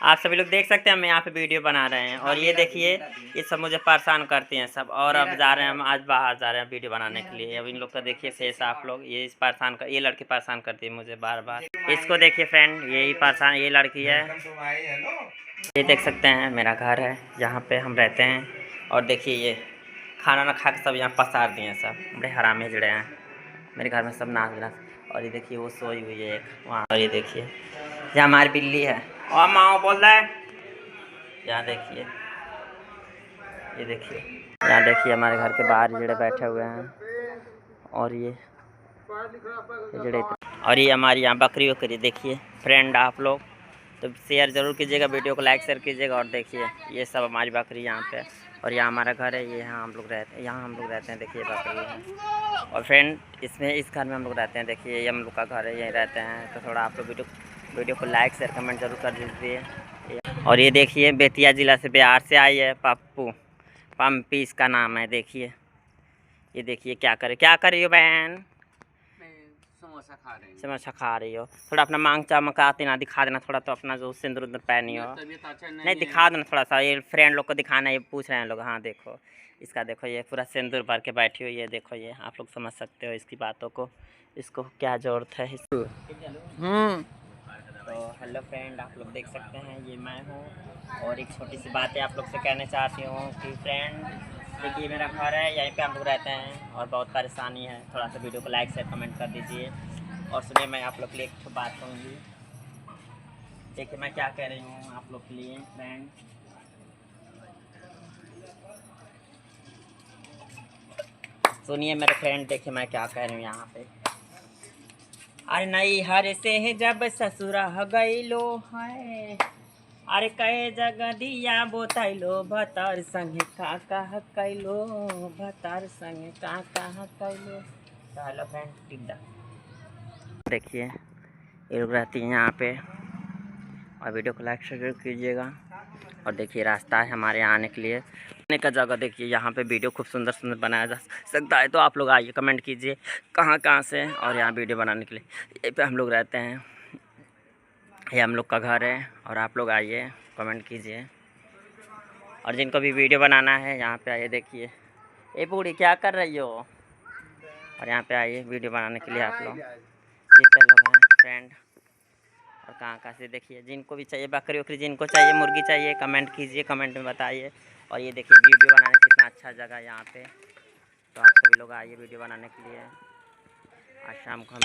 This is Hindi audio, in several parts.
आप सभी लोग देख सकते हैं हम यहाँ पे वीडियो बना रहे हैं। और ये देखिए ये सब मुझे परेशान करते हैं सब। और अब जा रहे हैं हम, आज बाहर जा रहे हैं वीडियो बनाने के लिए। अब इन लोग का देखिए फेस आप लोग, ये इस परेशान कर, ये लड़की परेशान करती है मुझे बार बार। इसको देखिए फ्रेंड, यही परेशान, ये लड़की है। ये देख सकते हैं मेरा घर है, जहाँ पे हम रहते हैं। और देखिए ये खाना ना खा के सब यहाँ पसार दिए हैं, सब बड़े हरामी हिजड़े हैं मेरे घर में, सब नाच नाच। और ये देखिए वो सोई हुई है एक वहाँ। और ये देखिए यहाँ हमारी बिल्ली है। और माँ बोल रहा है, यहाँ देखिए, ये देखिए, यहाँ देखिए हमारे घर के बाहर हिजड़े बैठे हुए हैं। और ये हिजड़े, और ये हमारी यहाँ बकरी वकरी देखिए फ्रेंड आप लोग। तो शेयर ज़रूर कीजिएगा, वीडियो को लाइक शेयर कीजिएगा। और देखिए ये सब हमारी बकरी यहाँ पे। और यहाँ हमारा घर है, ये यहाँ हम लोग रहते हैं, यहाँ हम लोग रहते हैं। देखिए बकरी है। और फ्रेंड इसमें, इस घर में हम लोग रहते हैं। देखिए ये हम लोग का घर है, यहीं रहते हैं। तो थोड़ा आप लोग वीडियो को लाइक शेयर कमेंट जरूर कर दीजिए। और ये देखिए बेतिया ज़िला से, बिहार से आई है पप्पू, पम्पी इसका नाम है। देखिए ये देखिए क्या कर रही हो बहन? समोसा खा रही हो। थोड़ा अपना मांग चमकाते ना, दिखा देना थोड़ा तो अपना जो सिंदूर उंदूर पहनी हो। नहीं दिखा देना थोड़ा सा, ये फ्रेंड लोग को दिखाना, ये पूछ रहे हैं लोग। हाँ देखो इसका, देखो ये पूरा सिंदूर भर के बैठी हुई है। देखो ये आप लोग समझ सकते हो इसकी बातों को, इसको क्या ज़रूरत है इसको। तो हेलो फ्रेंड, आप लोग देख सकते हैं ये मैं हूँ। और एक छोटी सी बात है आप लोग से कहना चाहती हूँ कि फ्रेंड देखिए मेरा घर है, यहीं पे हम लोग रहते हैं। और बहुत परेशानी है, थोड़ा सा वीडियो को लाइक शेयर कमेंट कर दीजिए। और सुनिए मैं आप लोग के लिए एक बात कहूँगी। देखिए मैं क्या कह रही हूँ आप लोग के लिए फ्रेंड। सुनिए मेरे फ्रेंड, देखिए मैं क्या कह रही हूँ यहाँ पे। अरे नहीं हर से जब ससुरा गईलो है, अरे कहे जगह दिया बोतैलो, भतर संगे का कह कैलो, भतर संगे का कह कैलो। तो हेलो फ्रेंड टिड्डा देखिए ये लोग रहती हैं यहाँ पे। और वीडियो को लाइक शेयर कीजिएगा। और देखिए रास्ता है हमारे यहाँ आने के लिए, आने का जगह देखिए। यहाँ पे वीडियो खूब सुंदर सुंदर बनाया जा सकता है। तो आप लोग आइए, कमेंट कीजिए कहाँ कहाँ से। और यहाँ वीडियो बनाने के लिए यहीं पे हम लोग रहते हैं, ये हम लोग का घर है। और आप लोग आइए, कमेंट कीजिए। और जिनको भी वीडियो बनाना है यहाँ पे आइए। देखिए ये बूढ़ी क्या कर रही हो? और यहाँ पे आइए वीडियो बनाने के लिए आप लोग जितने लोग हैं फ्रेंड। और कहाँ से देखिए, जिनको भी चाहिए बकरी वकरी, जिनको चाहिए मुर्गी चाहिए, कमेंट कीजिए, कमेंट में बताइए। और ये देखिए वीडियो बनाने कितना अच्छा जगह है यहाँ पे। तो आप सभी लोग आइए वीडियो बनाने के लिए। आज शाम को हम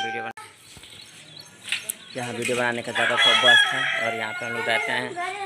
यहाँ वीडियो बनाने का जगह खूब मस्त है। और यहाँ पे हम लोग रहते हैं।